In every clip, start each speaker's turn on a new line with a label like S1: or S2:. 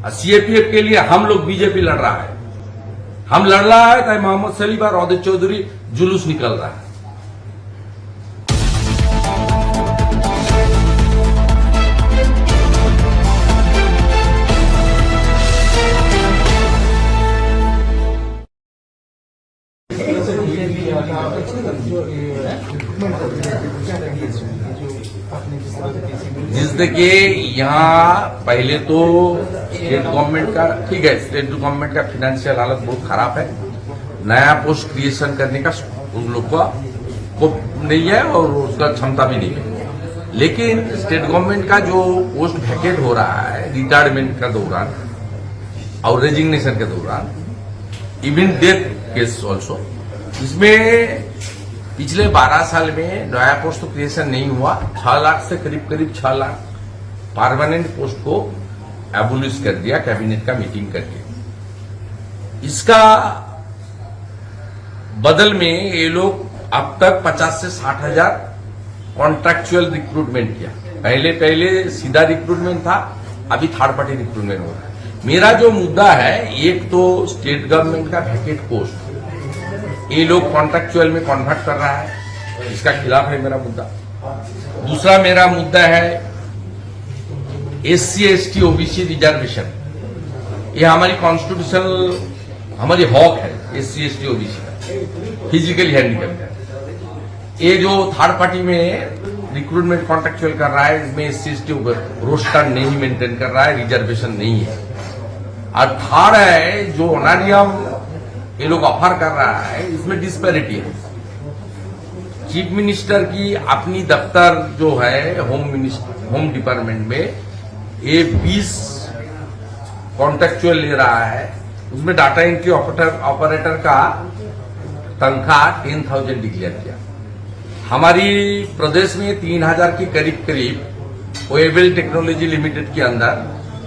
S1: CAPF के लिए हम लोग बीजेपी लड़ रहा है, हम लड़ रहा है चाहे मोहम्मद सलीम और औदत चौधरी जुलूस निकल रहा है। जिससे कि यहाँ पहले तो स्टेट गवर्नमेंट का ठीक है, स्टेट गवर्नमेंट का फाइनेंशियल हालत बहुत खराब है, नया पोस्ट क्रिएशन करने का उन लोग को नहीं है और उसका क्षमता भी नहीं है। लेकिन स्टेट गवर्नमेंट का जो पोस्ट वैकेट हो रहा है रिटायरमेंट का दौरान और रेजिग्नेशन के दौरान, इवन डेथ केस ऑल्सो, इसमें पिछले 12 साल में नया पोस्ट तो क्रिएशन नहीं हुआ। 6 लाख से करीब 6 लाख परमानेंट पोस्ट को एबोलिश कर दिया कैबिनेट का मीटिंग करके। इसका बदल में ये लोग अब तक 50 से 60 हजार कॉन्ट्रैक्चुअल रिक्रूटमेंट किया। पहले सीधा रिक्रूटमेंट था, अभी थर्ड पार्टी रिक्रूटमेंट हो रहा है। मेरा जो मुद्दा है, एक तो स्टेट गवर्नमेंट का वैकेट पोस्ट ये लोग कॉन्ट्रैक्चुअल में कन्वर्ट कर रहा है, इसका खिलाफ है मेरा मुद्दा। दूसरा मेरा मुद्दा है SC ST OBC रिजर्वेशन, ये हमारी कॉन्स्टिट्यूशनल हमारी हक है। SC ST OBC का फिजिकली हैंडीकैप, ये जो थर्ड पार्टी में रिक्रूटमेंट कॉन्ट्रैक्चुअल कर रहा है, इसमें SC ST रोस्टर नहीं मेंटेन कर रहा है, रिजर्वेशन नहीं है। और थर्ड है जो ऑनरियम ये लोग ऑफर कर रहा है, इसमें डिस्पैरिटी है। चीफ मिनिस्टर की अपनी दफ्तर जो है होम डिपार्टमेंट में ये 20 कॉन्ट्रैक्चुअल ले रहा है, उसमें डाटा एंट्री ऑपरेटर का तनख्वाह 10,000 डिक्लेयर किया। हमारी प्रदेश में 3,000 के करीब ओएबल टेक्नोलॉजी लिमिटेड के अंदर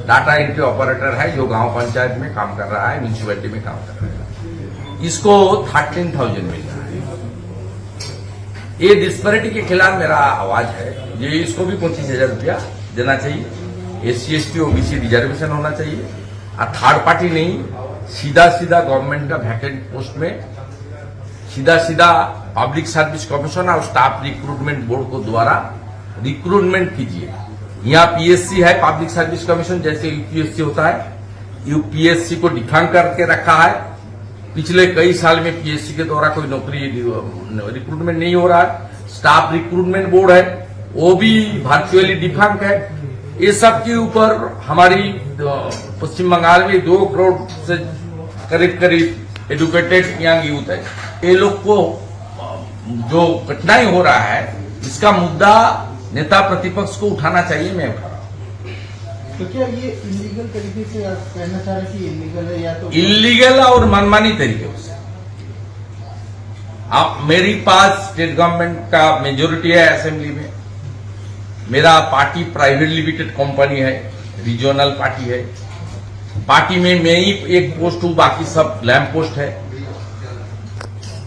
S1: डाटा एंट्री ऑपरेटर है जो गांव पंचायत में काम कर रहा है, म्यूनिसिपैलिटी में काम कर रहा है, इसको 13,000 मिल रहा है। ये डिस्पैरिटी के खिलाफ मेरा आवाज है। ये इसको भी 25,000 रुपया देना चाहिए, SC ST OBC रिजर्वेशन होना चाहिए, और थर्ड पार्टी नहीं, सीधा गवर्नमेंट का वैकेंट पोस्ट में सीधा पब्लिक सर्विस कमीशन और स्टाफ रिक्रूटमेंट बोर्ड को द्वारा रिक्रूटमेंट कीजिए। यहाँ PSC है, पब्लिक सर्विस कमीशन, जैसे UPSC होता है, UPSC को डिफंग करके रखा है। पिछले कई साल में PSC के द्वारा कोई नौकरी रिक्रूटमेंट नहीं हो रहा है। स्टाफ रिक्रूटमेंट बोर्ड है, वो भी वर्चुअली डिफंक है। ये सब के ऊपर हमारी पश्चिम बंगाल में 2 करोड़ से करीब एजुकेटेड यंग यूथ है। ये लोग को जो कठिनाई हो रहा है, इसका मुद्दा नेता प्रतिपक्ष को उठाना चाहिए। मैं उठा रहा हूं।
S2: तो क्या ये इलीगल तरीके से आप कहना चाह रहे हैं कि इलीगल है, या तो
S1: इलीगल और मनमानी तरीके से? आप मेरी पास स्टेट गवर्नमेंट का मेजोरिटी है असेंबली में, मेरा पार्टी प्राइवेट लिमिटेड कंपनी है, रीजनल पार्टी है, पार्टी में मैं ही एक पोस्ट हूं, बाकी सब लैंप पोस्ट है।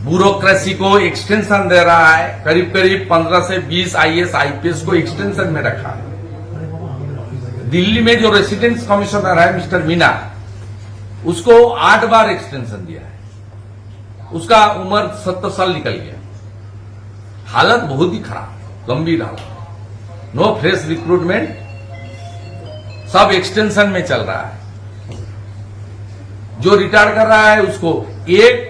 S1: ब्यूरोक्रेसी को एक्सटेंशन दे रहा है, करीब 15 से 20 IAS IPS को एक्सटेंशन में रखा है। दिल्ली में जो रेसिडेंस कमिश्नर है मिस्टर मीना, उसको 8 बार एक्सटेंशन दिया है, उसका उम्र 70 साल निकल गया। हालत बहुत ही खराब, गंभीर हालत, नो फ्रेश रिक्रूटमेंट, सब एक्सटेंशन में चल रहा है। जो रिटायर कर रहा है उसको एक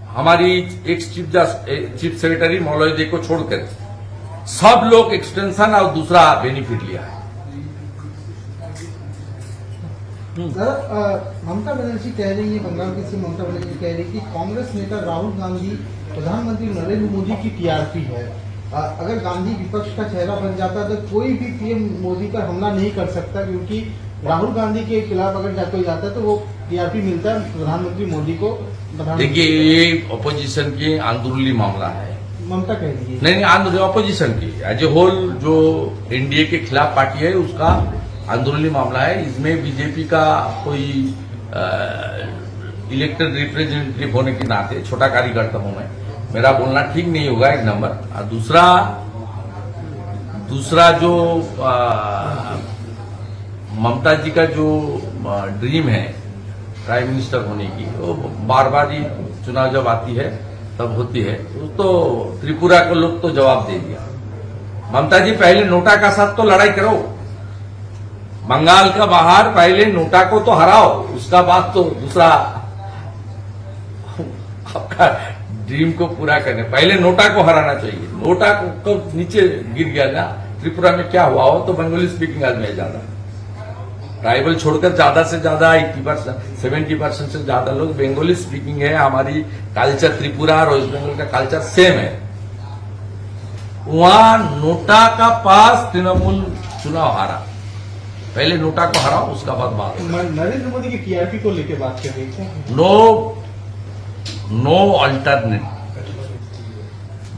S1: हमारी एक्स चीफ सेक्रेटरी मौलवी को छोड़कर सब लोग एक्सटेंशन और दूसरा बेनिफिट लिया है।
S2: ममता बनर्जी कह रही है, बंगाल की सीएम ममता बनर्जी कह रही है कि कांग्रेस नेता राहुल गांधी प्रधानमंत्री नरेंद्र मोदी की TRP है। अगर गांधी विपक्ष का चेहरा बन जाता तो कोई भी PM मोदी पर हमला नहीं कर सकता, क्योंकि राहुल गांधी के खिलाफ अगर कोई जाता है तो वो TRP मिलता है प्रधानमंत्री मोदी को।
S1: देखिए, ये ऑपोजिशन की अंदरूनी मामला है,
S2: ममता कह रही है।
S1: नहीं, अंदरूनी ऑपोजिशन की एज ए होल जो NDA के खिलाफ पार्टी है उसका अंदरूनी मामला है। इसमें बीजेपी का कोई इलेक्टेड रिप्रेजेंटेटिव होने के नाते छोटा कार्यकर्ता हूं मैं, मेरा बोलना ठीक नहीं होगा, एक नंबर। और दूसरा जो ममता जी का जो ड्रीम है प्राइम मिनिस्टर होने की, वो बार बार ही चुनाव जब आती है तब होती है, तो त्रिपुरा को लोग तो जवाब दे दिया। ममता जी पहले नोटा का साथ तो लड़ाई करो, बंगाल का बाहर पहले नोटा को तो हराओ, उसका बाद तो दूसरा आपका ड्रीम को पूरा करने, पहले नोटा को हराना चाहिए। नोटा को तो नीचे गिर गया ना, त्रिपुरा में क्या हुआ हो तो बंगाली स्पीकिंग आदमी है ज्यादा, ट्राइबल छोड़कर ज्यादा से ज्यादा 80% 70% से ज्यादा लोग बंगाली स्पीकिंग है। हमारी कल्चर त्रिपुरा और वेस्ट बंगाल का कल्चर सेम है। वहां नोटा का पास तृणमूल चुनाव हारा, पहले नोटा को हराओ उसका बाद बात।
S2: नरेंद्र मोदी की टीआरपी को लेकर बात कर रही थी।
S1: No alternate.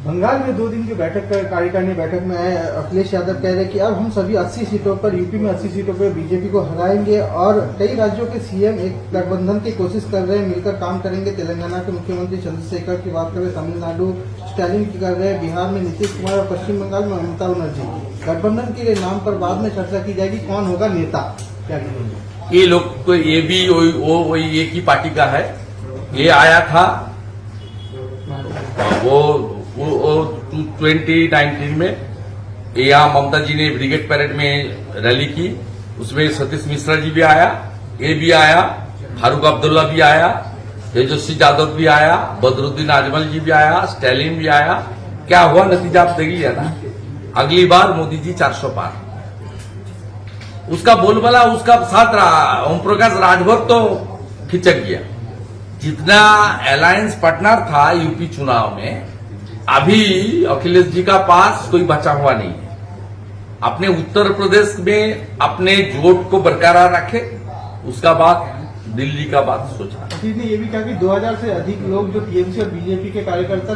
S2: बंगाल में 2 दिन की कार्यकारिणी बैठक में अखिलेश यादव कह रहे कि अब हम सभी 80 सीटों पर, यूपी में 80 सीटों पर बीजेपी को हराएंगे और कई राज्यों के सीएम एक गठबंधन की कोशिश कर रहे हैं, मिलकर काम करेंगे। तेलंगाना के मुख्यमंत्री चंद्रशेखर की बात करें, तमिलनाडु स्टालिन की कर रहे हैं, बिहार में नीतीश कुमार और पश्चिम बंगाल में ममता बनर्जी। गठबंधन के नाम पर बाद में चर्चा की जाएगी, कौन होगा नेता, क्या कहेंगे?
S1: ये लोग तो ये भी वही एक ही पार्टी का है। ये आया था वो 2019 में, यहाँ ममता जी ने ब्रिगेड परेड में रैली की, उसमें सतीश मिश्रा जी भी आया, ये भी आया, फारूक अब्दुल्ला भी आया, तेजस्वी यादव भी आया, बदरुद्दीन आजमल जी भी आया, स्टैलिन भी आया। क्या हुआ नतीजा आप देख लिया ना, अगली बार मोदी जी 400 पार। उसका बोलबाला उसका साथ रहा, ओम प्रकाश राजभर तो खिंचक गया। जितना अलायंस पार्टनर था यूपी चुनाव में, अभी अखिलेश जी का पास कोई बचा हुआ नहीं है। अपने उत्तर प्रदेश में अपने जोट को बरकरार रखे, उसका बाद दिल्ली का बात सोचा।
S2: ने ये भी कहा कि 2000 से अधिक लोग जो टीएमसी और बीजेपी के कार्यकर्ता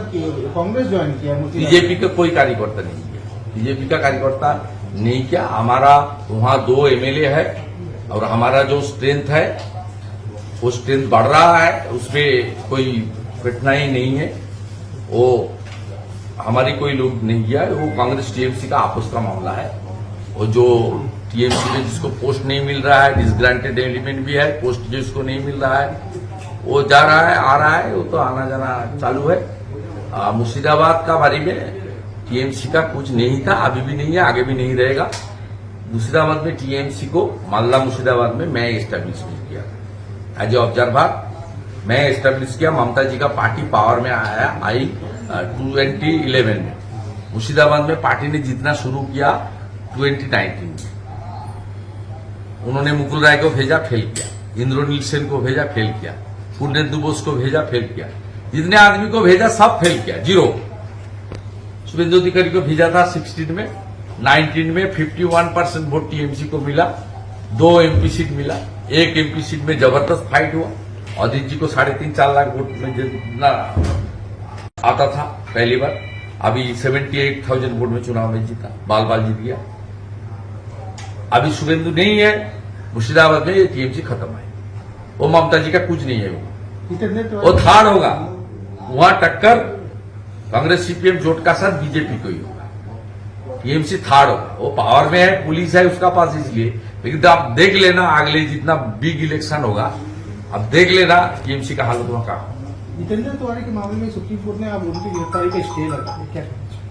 S2: कांग्रेस ज्वाइन किया।
S1: बीजेपी का कोई कार्यकर्ता नहीं किया, बीजेपी का कार्यकर्ता नहीं किया। हमारा वहां 2 एमएलए है और हमारा जो स्ट्रेंथ है वो स्ट्रेंथ बढ़ रहा है, उसमें कोई कठिनाई नहीं है। वो हमारी कोई लोग नहीं किया, वो कांग्रेस टीएमसी का आपस का मामला है। और जो टीएमसी में जिसको पोस्ट नहीं मिल रहा है, डिसग्रांटेड एलिमेंट भी है, पोस्ट जिसको नहीं मिल रहा है वो जा रहा है, आ रहा है, वो तो आना जाना चालू है। मुर्शिदाबाद का बारे में टीएमसी का कुछ नहीं था, अभी भी नहीं है, आगे भी नहीं रहेगा। मुर्शिदाबाद में टीएमसी को, मालदा मुर्शिदाबाद में मैं एस्टेब्लिश किया एज ए ऑब्जर्वर, मैं एस्टेब्लिश किया। ममता जी का पार्टी पावर में आई 2011 में। मुर्शिदाबाद में पार्टी ने जितना शुरू किया 2019 में। उन्होंने मुकुल राय को भेजा, फेल किया, इंद्रनील सेन को भेजा, फेल किया, पूर्णेंदु बोस को भेजा, फेल किया, जितने आदमी को भेजा सब फेल किया, 0। शुभेंदु अधिकारी को भेजा था 16 में, 19 में 51% वोट टीएमसी को मिला, 2 एमपी सीट मिला, 1 एमपी सीट में जबरदस्त फाइट हुआ। अजीत जी को 3.5-4 लाख वोट में जितना आता था पहली बार, अभी 78,000 वोट में चुनाव में जीता, बाल जीत गया। अभी शुभेंदु नहीं है मुर्शिदाबाद में, ये टीएमसी खत्म है, वो ममता जी का कुछ नहीं है, वो थार्ड होगा। वहां टक्कर कांग्रेस सीपीएम जोट का साथ बीजेपी को ही होगा, टीएमसी थार्ड होगा। वो पावर में है, पुलिस है उसका पास, इसलिए। लेकिन आप देख लेना अगले जितना बिग इलेक्शन होगा, अब देख लेना टीएमसी का हालत वहां का।
S2: जितेंद्र तिवारी के मामले में सुप्रीम कोर्ट ने अब उनकी गिरफ्तारी का स्टे लगा, क्या?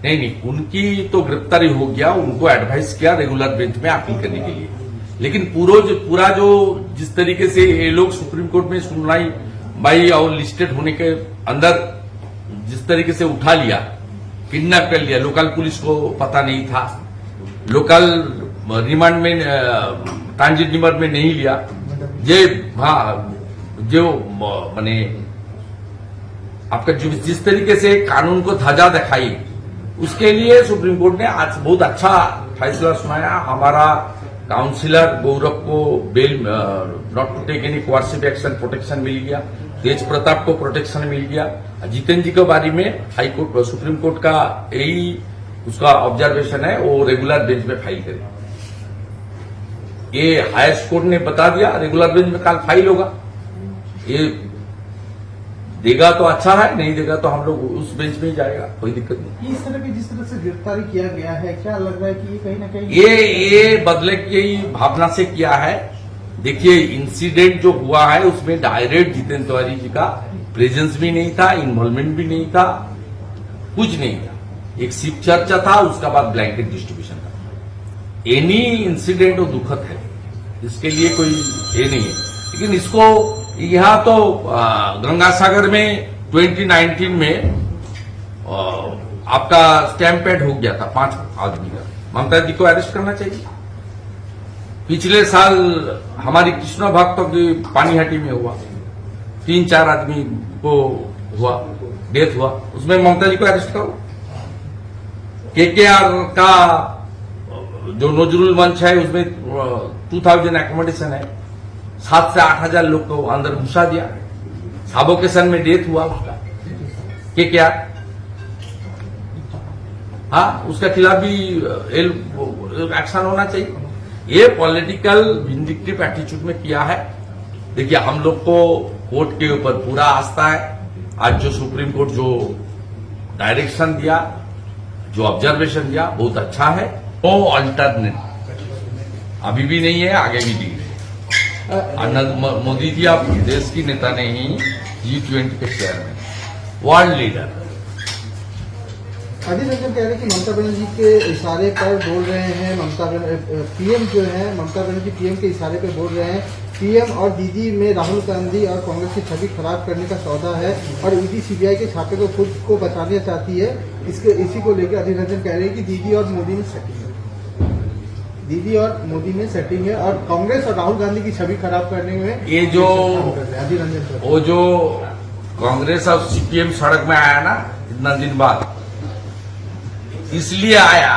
S1: नहीं, उनकी तो गिरफ्तारी हो गया, उनको एडवाइस किया रेगुलर बेंच में अपील करने के लिए। लेकिन पूरा जो जिस तरीके से ये लोग सुप्रीम कोर्ट में सुनवाई भाई और लिस्टेड होने के अंदर जिस तरीके से उठा लिया, किडनैप कर लिया, लोकल पुलिस को पता नहीं था, लोकल रिमांड में ट्रांजिट रिमांड में नहीं लिया, जो माने आपका जिस तरीके से कानून को धजा दिखाई, उसके लिए सुप्रीम कोर्ट ने आज बहुत अच्छा फैसला सुनाया। हमारा काउंसिलर गौरव को bail not to take any coercive action protection मिल गया, तेज प्रताप को प्रोटेक्शन मिल गया। जितेंद्र जी के बारे में हाई कोर्ट सुप्रीम कोर्ट का यही उसका ऑब्जर्वेशन है, वो रेगुलर बेंच में फाइल करे। ये हाईएस्ट कोर्ट ने बता दिया रेगुलर बेंच में कल फाइल होगा। ये देगा तो अच्छा है, नहीं देगा तो हम लोग उस बेंच में ही जाएगा, कोई दिक्कत नहीं।
S2: इस तरह की जिस तरह से गिरफ्तारी किया गया है, क्या लग रहा है कि ये कहीं ना कहीं
S1: ये बदले की भावना से किया है। देखिए, इंसिडेंट जो हुआ है उसमें डायरेक्ट जितेंद्र तिवारी जी का प्रेजेंस भी नहीं था, इन्वॉल्वमेंट भी नहीं था, कुछ नहीं था। एक सिर्फ चर्चा था, उसका बाद ब्लैंकेट डिस्ट्रीब्यूशन था। एनी इंसिडेंट वो दुखद है, इसके लिए कोई ये नहीं है। लेकिन इसको यहाँ तो गंगा सागर में 2019 में आपका स्टैम्प पैड हो गया था 5 आदमी का, ममता जी को अरेस्ट करना चाहिए। पिछले साल हमारी कृष्णा भक्त की पानीहाटी में हुआ, 3-4 आदमी को हुआ, डेथ हुआ, उसमें ममता जी को अरेस्ट करो। केकेआर का जो नजरुल मंच है उसमें 2000 एकोमोडेशन है, 7 से 8 हजार लोग को अंदर घुसा दिया। साबोकेशन में डेथ हुआ उसका, केकेआर, हाँ, उसका खिलाफ भी एक्शन होना चाहिए। ये पॉलिटिकल विंडिक्टिव एटीट्यूड में किया है। देखिए, हम लोग को कोर्ट के ऊपर पूरा आस्था है। आज जो सुप्रीम कोर्ट जो डायरेक्शन दिया, जो ऑब्जर्वेशन दिया, बहुत अच्छा है। नो अल्टरनेट अभी भी नहीं है, आगे भी नहीं है। मोदी जी आप देश की नेता नहीं, G20 के chairman, world leader.
S2: Adhir Ranjan कह रहे हैं कि ममता बनर्जी के इशारे पर बोल रहे हैं, पीएम जो है ममता बनर्जी पीएम के इशारे पर बोल रहे हैं, पीएम और दीदी में राहुल गांधी और कांग्रेस की छवि खराब करने का सौदा है और ईडी सीबीआई के छापे को खुद को बचाना चाहती है। इसी को लेकर अधीर रंजन कह रहे हैं कि दीदी और मोदी में सेटिंग है, दीदी और मोदी में सेटिंग है और कांग्रेस और राहुल गांधी की छवि खराब करने में
S1: ये जो
S2: अधीर रंजन,
S1: वो जो कांग्रेस और सीपीएम सड़क में आया ना इतना दिन बाद, इसलिए आया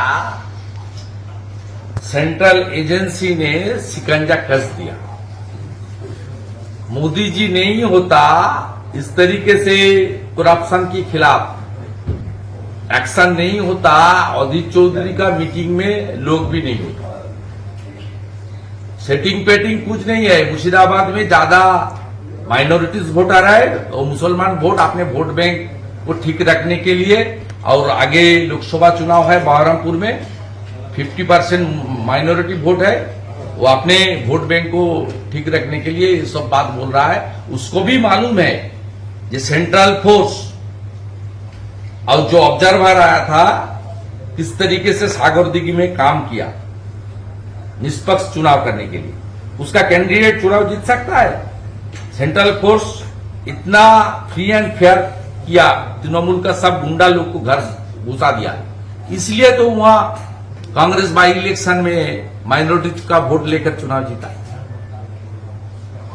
S1: सेंट्रल एजेंसी ने शिकंजा कस दिया। मोदी जी नहीं होता इस तरीके से करप्शन के खिलाफ एक्शन नहीं होता, अधीर चौधरी का मीटिंग में लोग भी नहीं होता। सेटिंग पेटिंग कुछ नहीं है। मुर्शिदाबाद में ज्यादा माइनॉरिटीज वोटर है और मुसलमान वोट अपने वोट बैंक को ठीक रखने के लिए, और आगे लोकसभा चुनाव है बहरमपुर में, 50% माइनॉरिटी वोट है, वो अपने वोट बैंक को ठीक रखने के लिए ये सब बात बोल रहा है। उसको भी मालूम है ये सेंट्रल फोर्स और जो ऑब्जर्वर आया था किस तरीके से सागरदिघी में काम किया निष्पक्ष चुनाव करने के लिए, उसका कैंडिडेट चुनाव जीत सकता है। सेंट्रल फोर्स इतना फ्री एंड फेयर किया, तृणमूल का सब गुंडा लोग को घर घुसा दिया, इसलिए तो वहां कांग्रेस बाई इलेक्शन में माइनॉरिटी का वोट लेकर चुनाव जीता।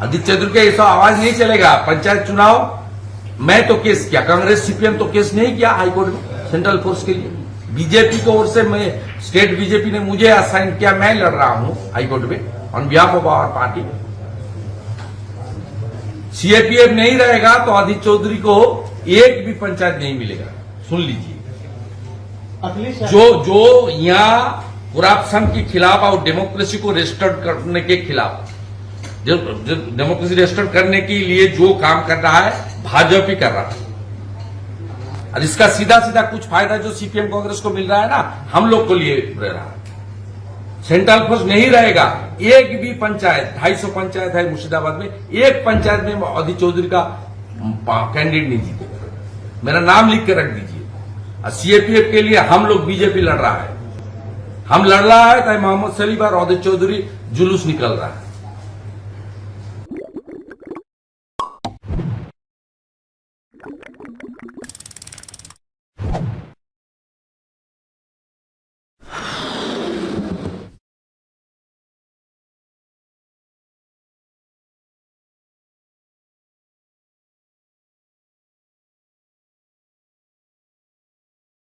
S1: अधीर चौधरी का ऐसा आवाज नहीं चलेगा। पंचायत चुनाव मैं तो केस किया, कांग्रेस सीपीएम तो केस नहीं किया हाईकोर्ट में सेंट्रल फोर्स के लिए। बीजेपी की ओर से मैं स्टेट बीजेपी ने मुझे असाइन किया, मैं लड़ रहा हूं हाईकोर्ट में on behalf of our party. CAPF नहीं रहेगा तो अधीर चौधरी को एक भी पंचायत नहीं मिलेगा। सुन लीजिए, जो यहाँ करप्शन के खिलाफ और डेमोक्रेसी को रेस्टोर करने के खिलाफ, जो डेमोक्रेसी रेस्टोर करने के लिए जो काम कर रहा है भाजपा ही कर रहा है, और इसका सीधा सीधा कुछ फायदा जो सीपीएम कांग्रेस को मिल रहा है ना, हम लोग को लिए रहा है। सेंट्रल फोर्स नहीं रहेगा, एक भी पंचायत, 250 पंचायत है मुर्शिदाबाद में, एक पंचायत में अधीर चौधरी का कैंडिडेट नहीं जीतेगा। मेरा नाम लिख के रख दीजिए। और सीएपीएफ के लिए हम लोग बीजेपी लड़ रहा है, हम लड़ रहा है, चाहे मोहम्मद सलीम और अधीर चौधरी जुलूस निकल रहा है।